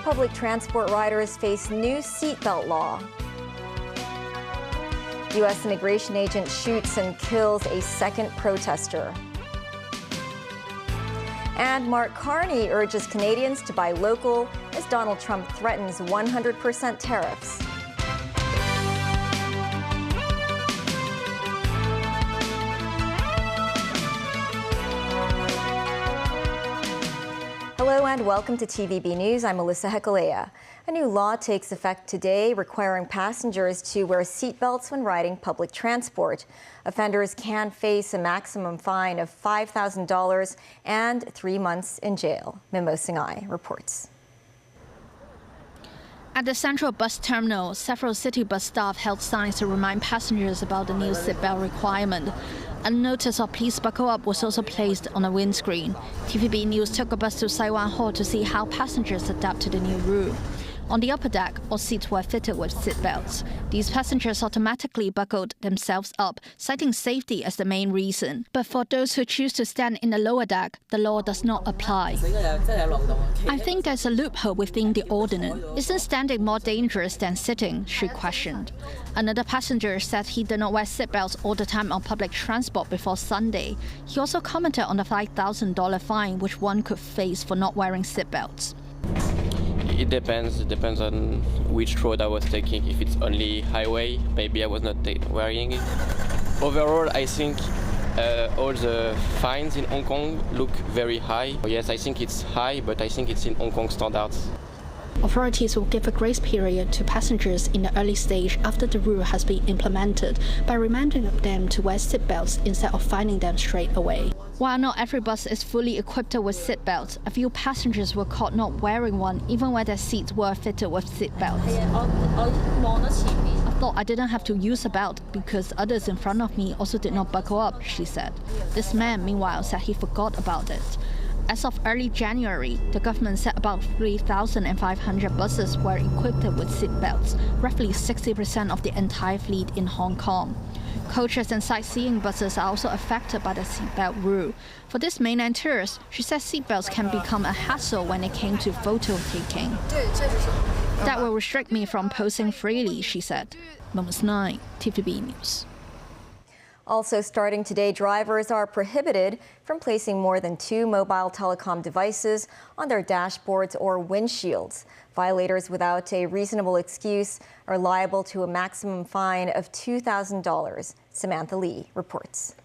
Public transport riders face new seatbelt law. U.S. immigration agent shoots and kills a second protester. And Mark Carney urges Canadians to buy local as Donald Trump threatens 100% tariffs. Hello and welcome to TVB News. I'm Melissa Hekalea. A new law takes effect today requiring passengers to wear seatbelts when riding public transport. Offenders can face a maximum fine of $5,000 and 3 months in jail. Mimo Singhai reports. At the Central Bus Terminal, several city bus staff held signs to remind passengers about the new seatbelt requirement. A notice of "Please buckle up" was also placed on a windscreen. TVB News took a bus to Saiwan Hall to see how passengers adapt to the new rule. On the upper deck, all seats were fitted with seatbelts. These passengers automatically buckled themselves up, citing safety as the main reason. But for those who choose to stand in the lower deck, the law does not apply. I think there's a loophole within the ordinance. Isn't standing more dangerous than sitting? She questioned. Another passenger said he did not wear seatbelts all the time on public transport before Sunday. He also commented on the $5,000 fine which one could face for not wearing seatbelts. It depends. It depends on which road I was taking. If it's only highway, maybe I was not wearing it. Overall, I think all the fines in Hong Kong look very high. Yes, I think it's high, but I think it's in Hong Kong standards. Authorities will give a grace period to passengers in the early stage after the rule has been implemented by reminding them to wear seatbelts instead of fining them straight away. While not every bus is fully equipped with seatbelts, a few passengers were caught not wearing one even when their seats were fitted with seatbelts. I thought I didn't have to use a belt because others in front of me also did not buckle up, she said. This man, meanwhile, said he forgot about it. As of early January, the government said about 3,500 buses were equipped with seatbelts, roughly 60% of the entire fleet in Hong Kong. Coaches and sightseeing buses are also affected by the seatbelt rule. For this mainland tourist, she says seatbelts can become a hassle when it came to photo taking. That will restrict me from posing freely, she said. Moments 9, TVB News. Also starting today, drivers are prohibited from placing more than 2 mobile telecom devices on their dashboards or windshields. Violators without a reasonable excuse are liable to a maximum fine of $2,000. Samantha Lee reports.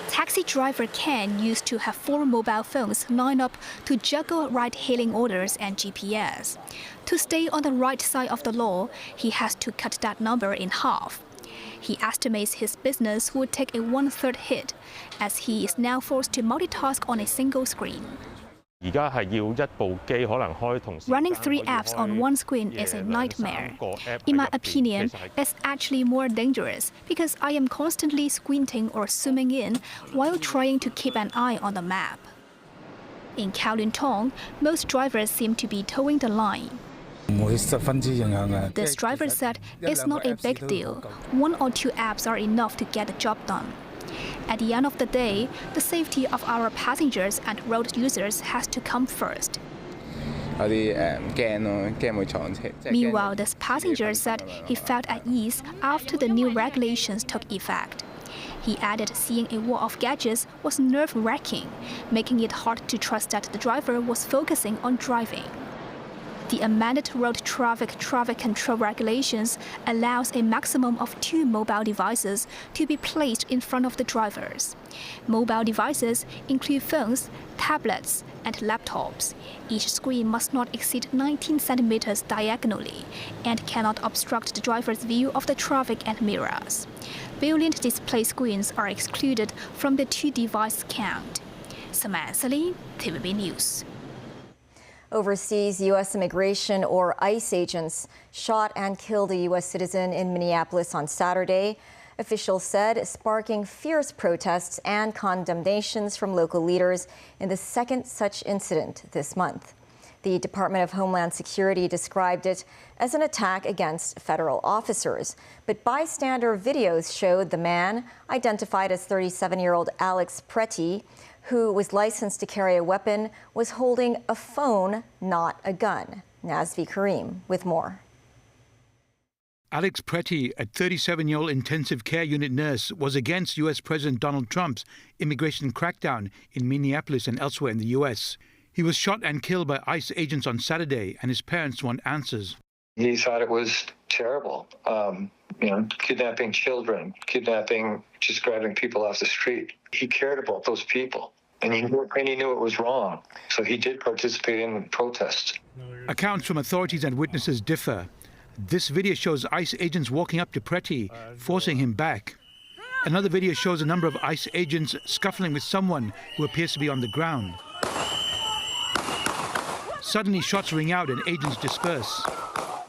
Taxi driver Ken used to have 4 mobile phones lined up to juggle ride-hailing orders and GPS. To stay on the right side of the law, he has to cut that number in half. He estimates his business would take a 1/3 hit, as he is now forced to multitask on a single screen. Running 3 apps on one screen is a nightmare. In my opinion, it's actually more dangerous because I am constantly squinting or zooming in while trying to keep an eye on the map. In Kowloon Tong, most drivers seem to be towing the line. This driver said it's not a big deal. 1 or 2 apps are enough to get the job done. At the end of the day, the safety of our passengers and road users has to come first. Meanwhile, this passenger said he felt at ease after the new regulations took effect. He added seeing a wall of gadgets was nerve-wracking, making it hard to trust that the driver was focusing on driving. The amended road traffic control regulations allows a maximum of 2 mobile devices to be placed in front of the drivers. Mobile devices include phones, tablets, and laptops. Each screen must not exceed 19 centimeters diagonally and cannot obstruct the driver's view of the traffic and mirrors. Brilliant display screens are excluded from the 2-device count. Samantha Lee, TVB News. Overseas, U.S. immigration or ICE agents shot and killed a U.S. citizen in Minneapolis on Saturday. Officials said, sparking fierce protests and condemnations from local leaders in the second such incident this month. The Department of Homeland Security described it as an attack against federal officers. But bystander videos showed the man, identified as 37-year-old Alex Pretty, who was licensed to carry a weapon, was holding a phone, not a gun. Nazvi Karim with more. Alex Pretty, a 37-year-old intensive care unit nurse, was against U.S. President Donald Trump's immigration crackdown in Minneapolis and elsewhere in the U.S. He was shot and killed by ICE agents on Saturday, and his parents want answers. He thought it was terrible, kidnapping children, just grabbing people off the street. He cared about those people, and he knew it was wrong. So he did participate in the protests. Accounts from authorities and witnesses differ. This video shows ICE agents walking up to Pretty, forcing him back. Another video shows a number of ICE agents scuffling with someone who appears to be on the ground. Suddenly, shots ring out and agents disperse.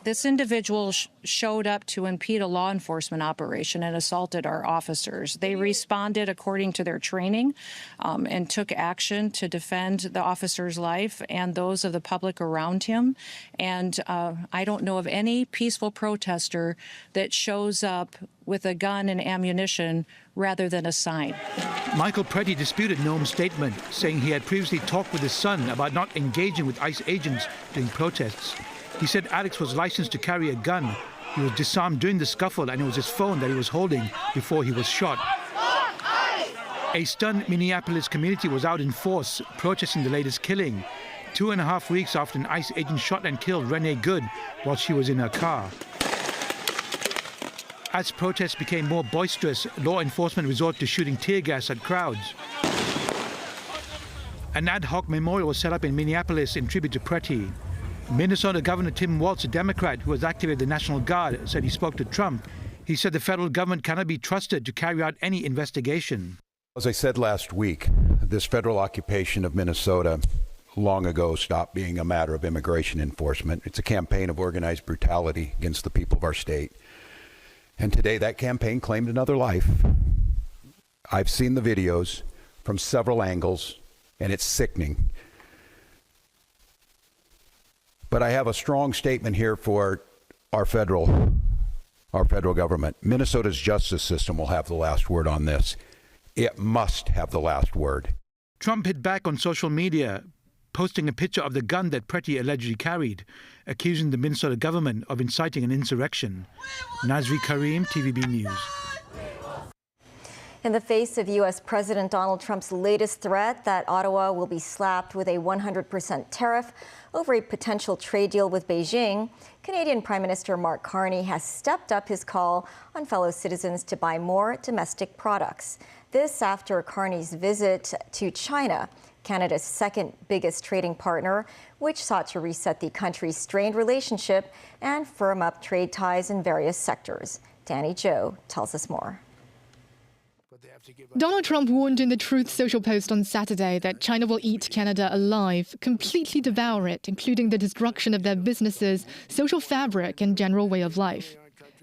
This individual showed up to impede a law enforcement operation and assaulted our officers. They responded according to their training and took action to defend the officer's life and those of the public around him. And I don't know of any peaceful protester that shows up with a gun and ammunition rather than a sign. Michael Pretty disputed Noam's statement, saying he had previously talked with his son about not engaging with ICE agents during protests. He said Alex was licensed to carry a gun. He was disarmed during the scuffle, and it was his phone that he was holding before he was shot. A stunned Minneapolis community was out in force, protesting the latest killing, 2.5 weeks after an ICE agent shot and killed Renee Good while she was in her car. As protests became more boisterous, law enforcement resorted to shooting tear gas at crowds. An ad hoc memorial was set up in Minneapolis in tribute to Pretty. Minnesota Governor Tim Walz, a Democrat who has activated the National Guard, said he spoke to Trump. He said the federal government cannot be trusted to carry out any investigation. As I said last week, this federal occupation of Minnesota long ago stopped being a matter of immigration enforcement. It's a campaign of organized brutality against the people of our state. And today that campaign claimed another life. I've seen the videos from several angles, and it's sickening. But I have a strong statement here for our federal government. Minnesota's justice system will have the last word on this. It must have the last word. Trump hit back on social media, posting a picture of the gun that Pretty allegedly carried, accusing the Minnesota government of inciting an insurrection. Nazvi Karim, TVB News. In the face of U.S. President Donald Trump's latest threat that Ottawa will be slapped with a 100% tariff over a potential trade deal with Beijing, Canadian Prime Minister Mark Carney has stepped up his call on fellow citizens to buy more domestic products. This after Carney's visit to China, Canada's second biggest trading partner, which sought to reset the country's strained relationship and firm up trade ties in various sectors. Danny Zhou tells us more. Donald Trump warned in the Truth Social post on Saturday that China will eat Canada alive, completely devour it, including the destruction of their businesses, social fabric, and general way of life.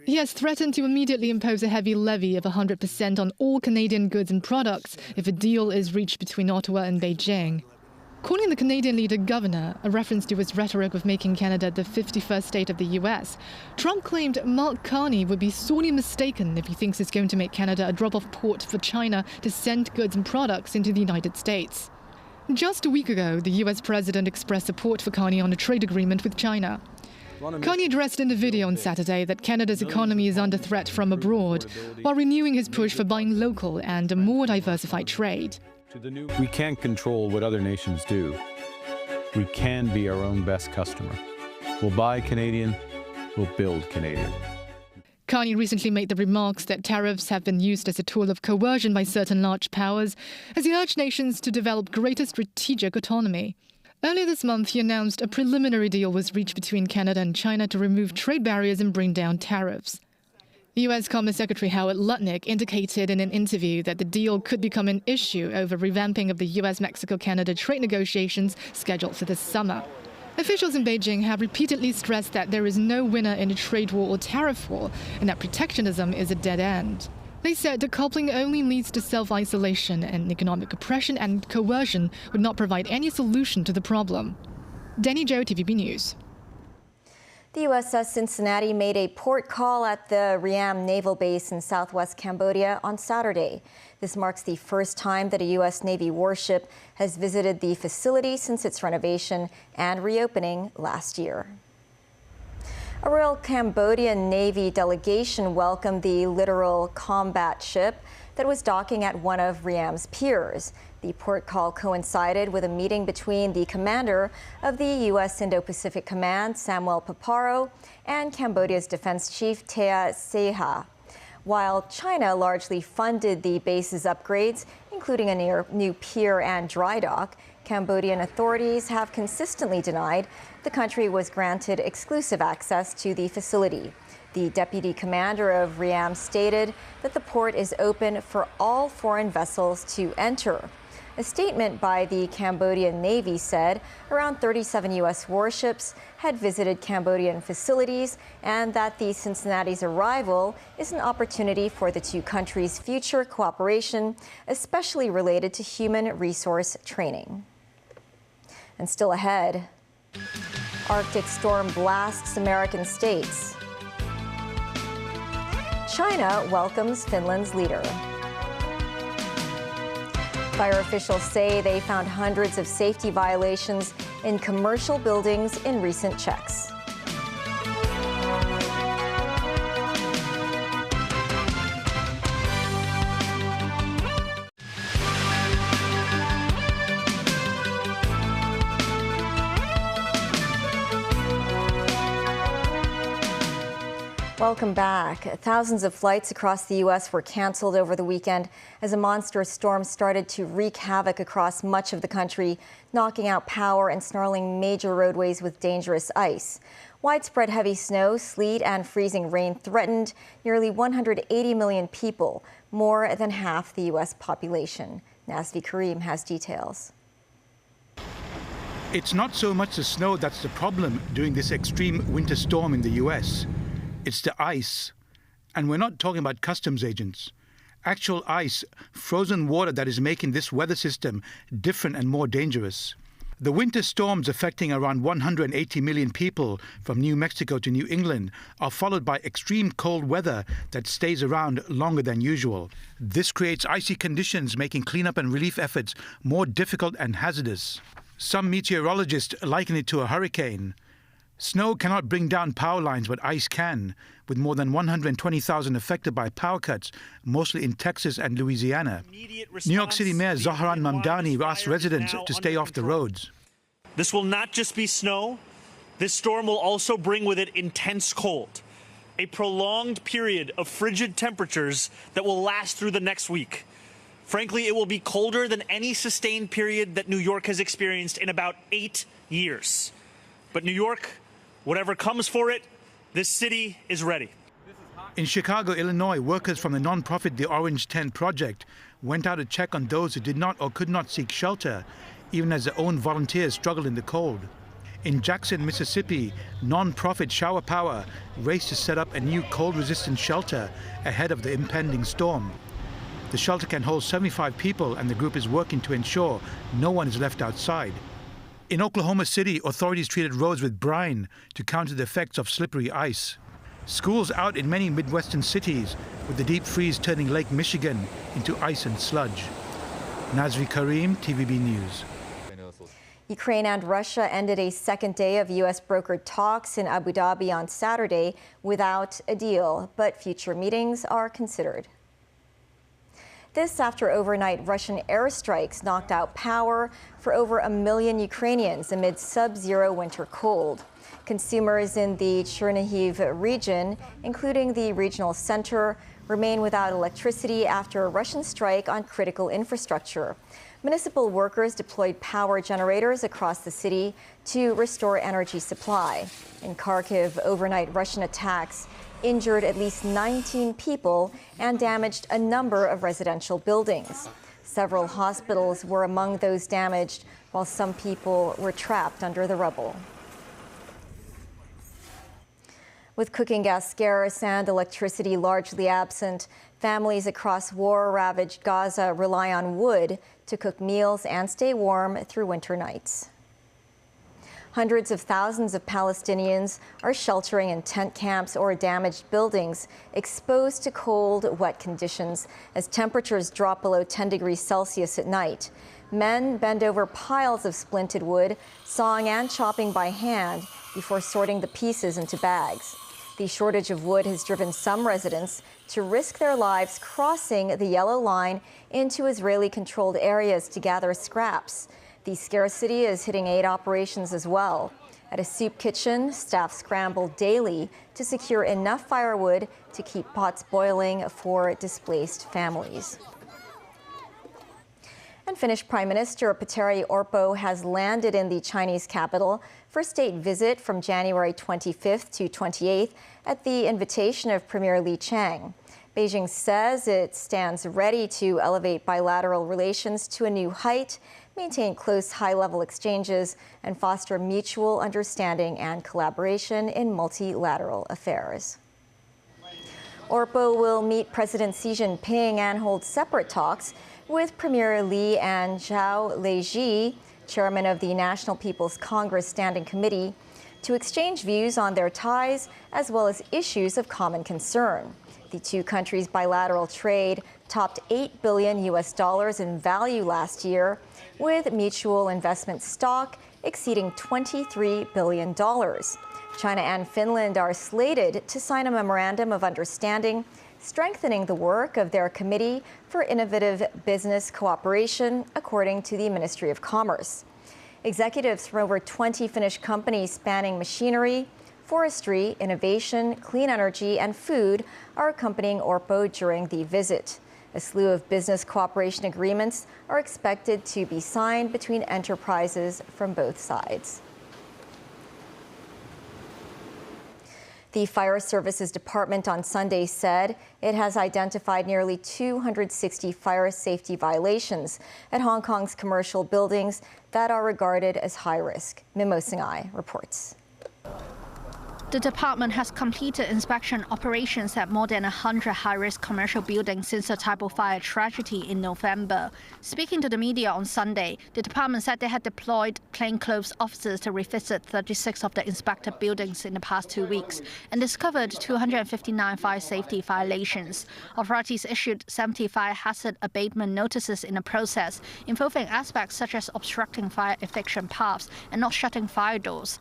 He has threatened to immediately impose a heavy levy of 100% on all Canadian goods and products if a deal is reached between Ottawa and Beijing. Calling the Canadian leader governor, a reference to his rhetoric of making Canada the 51st state of the U.S., Trump claimed Mark Carney would be sorely mistaken if he thinks it's going to make Canada a drop-off port for China to send goods and products into the United States. Just a week ago, the U.S. president expressed support for Carney on a trade agreement with China. Carney addressed in the video on Saturday that Canada's economy is under threat from abroad, while renewing his push for buying local and a more diversified trade. We can't control what other nations do. We can be our own best customer. We'll buy Canadian, we'll build Canadian. Carney recently made the remarks that tariffs have been used as a tool of coercion by certain large powers, as he urged nations to develop greater strategic autonomy. Earlier this month, he announced a preliminary deal was reached between Canada and China to remove trade barriers and bring down tariffs. U.S. Commerce Secretary Howard Lutnick indicated in an interview that the deal could become an issue over revamping of the U.S.-Mexico-Canada trade negotiations scheduled for this summer. Officials in Beijing have repeatedly stressed that there is no winner in a trade war or tariff war, and that protectionism is a dead end. They said decoupling only leads to self-isolation, and economic oppression and coercion would not provide any solution to the problem. Danny Zhou, TVB News. The USS Cincinnati made a port call at the Ream Naval Base in southwest Cambodia on Saturday. This marks the first time that a U.S. Navy warship has visited the facility since its renovation and reopening last year. A Royal Cambodian Navy delegation welcomed the littoral combat ship that was docking at one of Ream's piers. The port call coincided with a meeting between the commander of the U.S. Indo-Pacific Command, Samuel Paparo, and Cambodia's defense chief, Thea Seha. While China largely funded the base's upgrades, including a new pier and dry dock, Cambodian authorities have consistently denied the country was granted exclusive access to the facility. The deputy commander of Ream stated that the port is open for all foreign vessels to enter. A statement by the Cambodian Navy said around 37 U.S. warships had visited Cambodian facilities and that the Cincinnati's arrival is an opportunity for the two countries' future cooperation, especially related to human resource training. And still ahead, Arctic storm blasts American states. China welcomes Finland's leader. Fire officials say they found hundreds of safety violations in commercial buildings in recent checks. Welcome back. Thousands of flights across the U.S. were canceled over the weekend as a monstrous storm started to wreak havoc across much of the country, knocking out power and snarling major roadways with dangerous ice. Widespread heavy snow, sleet, and freezing rain threatened nearly 180 million people, more than half the U.S. population. Nazvi Karim has details. It's not so much the snow that's the problem during this extreme winter storm in the U.S. It's the ice. And we're not talking about customs agents. Actual ice, frozen water that is making this weather system different and more dangerous. The winter storms affecting around 180 million people from New Mexico to New England are followed by extreme cold weather that stays around longer than usual. This creates icy conditions, making cleanup and relief efforts more difficult and hazardous. Some meteorologists liken it to a hurricane. Snow cannot bring down power lines, but ice can, with more than 120,000 affected by power cuts, mostly in Texas and Louisiana. New York City Mayor Zohran Mamdani asked residents to stay off the roads. This will not just be snow. This storm will also bring with it intense cold, a prolonged period of frigid temperatures that will last through the next week. Frankly, it will be colder than any sustained period that New York has experienced in about 8 years. But New York, whatever comes for it, this city is ready. In Chicago, Illinois, workers from the nonprofit The Orange Tent Project went out to check on those who did not or could not seek shelter, even as their own volunteers struggled in the cold. In Jackson, Mississippi, nonprofit Shower Power raced to set up a new cold-resistant shelter ahead of the impending storm. The shelter can hold 75 people, and the group is working to ensure no one is left outside. In Oklahoma City, authorities treated roads with brine to counter the effects of slippery ice. Schools out in many Midwestern cities, with the deep freeze turning Lake Michigan into ice and sludge. Nazvi Karim, TVB News. Ukraine and Russia ended a second day of U.S. brokered talks in Abu Dhabi on Saturday without a deal, but future meetings are considered. This after overnight Russian airstrikes knocked out power for over 1 million Ukrainians amid sub-zero winter cold. Consumers in the Chernihiv region, including the regional center, remain without electricity after a Russian strike on critical infrastructure. Municipal workers deployed power generators across the city to restore energy supply. In Kharkiv, overnight Russian attacks injured at least 19 people and damaged a number of residential buildings. Several hospitals were among those damaged, while some people were trapped under the rubble. With cooking gas scarce and electricity largely absent, families across war-ravaged Gaza rely on wood to cook meals and stay warm through winter nights. Hundreds of thousands of Palestinians are sheltering in tent camps or damaged buildings, exposed to cold, wet conditions as temperatures drop below 10 degrees Celsius at night. Men bend over piles of splinted wood, sawing and chopping by hand before sorting the pieces into bags. The shortage of wood has driven some residents to risk their lives crossing the yellow line into Israeli-controlled areas to gather scraps. The scarcity is hitting aid operations as well. At a soup kitchen, staff scramble daily to secure enough firewood to keep pots boiling for displaced families. And Finnish Prime Minister Petteri Orpo has landed in the Chinese capital for a state visit from January 25th to 28th at the invitation of Premier Li Qiang. Beijing says it stands ready to elevate bilateral relations to a new height, maintain close high-level exchanges, and foster mutual understanding and collaboration in multilateral affairs. Orpo will meet President Xi Jinping and hold separate talks with Premier Li and Zhao Leiji, chairman of the National People's Congress Standing Committee, to exchange views on their ties as well as issues of common concern. The two countries' bilateral trade topped $8 billion in value last year, with mutual investment stock exceeding $23 billion. China and Finland are slated to sign a memorandum of understanding, strengthening the work of their Committee for Innovative Business Cooperation, according to the Ministry of Commerce. Executives from over 20 Finnish companies spanning machinery, forestry, innovation, clean energy, and food are accompanying Orpo during the visit. A slew of business cooperation agreements are expected to be signed between enterprises from both sides. The Fire Services Department on Sunday said it has identified nearly 260 fire safety violations at Hong Kong's commercial buildings that are regarded as high risk. Mimo Singhai reports. The department has completed inspection operations at more than 100 high-risk commercial buildings since the Taipo fire tragedy in November. Speaking to the media on Sunday, the department said they had deployed plainclothes officers to revisit 36 of the inspected buildings in the past 2 weeks and discovered 259 fire safety violations. Authorities issued 70 fire hazard abatement notices in the process, involving aspects such as obstructing fire eviction paths and not shutting fire doors.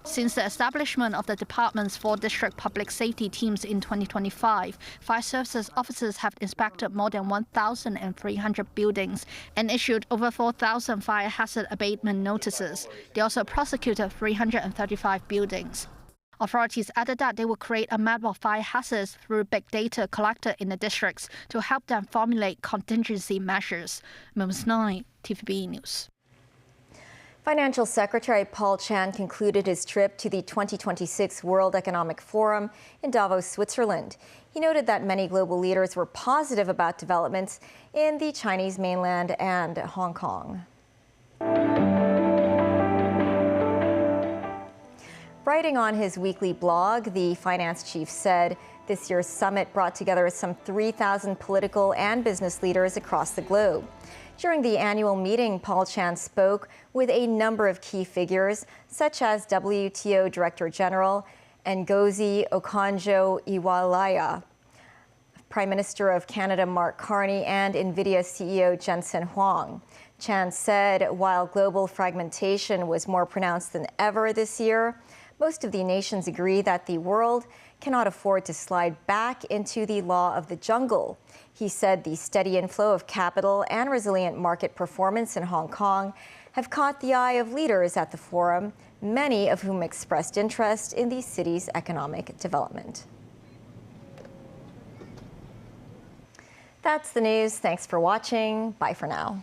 Since the establishment of the department's 4 district public safety teams in 2025, fire services officers have inspected more than 1,300 buildings and issued over 4,000 fire hazard abatement notices. They also prosecuted 335 buildings. Authorities added that they will create a map of fire hazards through big data collected in the districts to help them formulate contingency measures. Mums 9, TVB News. Financial Secretary Paul Chan concluded his trip to the 2026 World Economic Forum in Davos, Switzerland. He noted that many global leaders were positive about developments in the Chinese mainland and Hong Kong. Writing on his weekly blog, the finance chief said this year's summit brought together some 3,000 political and business leaders across the globe. During the annual meeting, Paul Chan spoke with a number of key figures, such as WTO Director General Ngozi Okonjo-Iweala, Prime Minister of Canada Mark Carney, and NVIDIA CEO Jensen Huang. Chan said while global fragmentation was more pronounced than ever this year, most of the nations agree that the world cannot afford to slide back into the law of the jungle. He said the steady inflow of capital and resilient market performance in Hong Kong have caught the eye of leaders at the forum, many of whom expressed interest in the city's economic development. That's the news. Thanks for watching. Bye for now.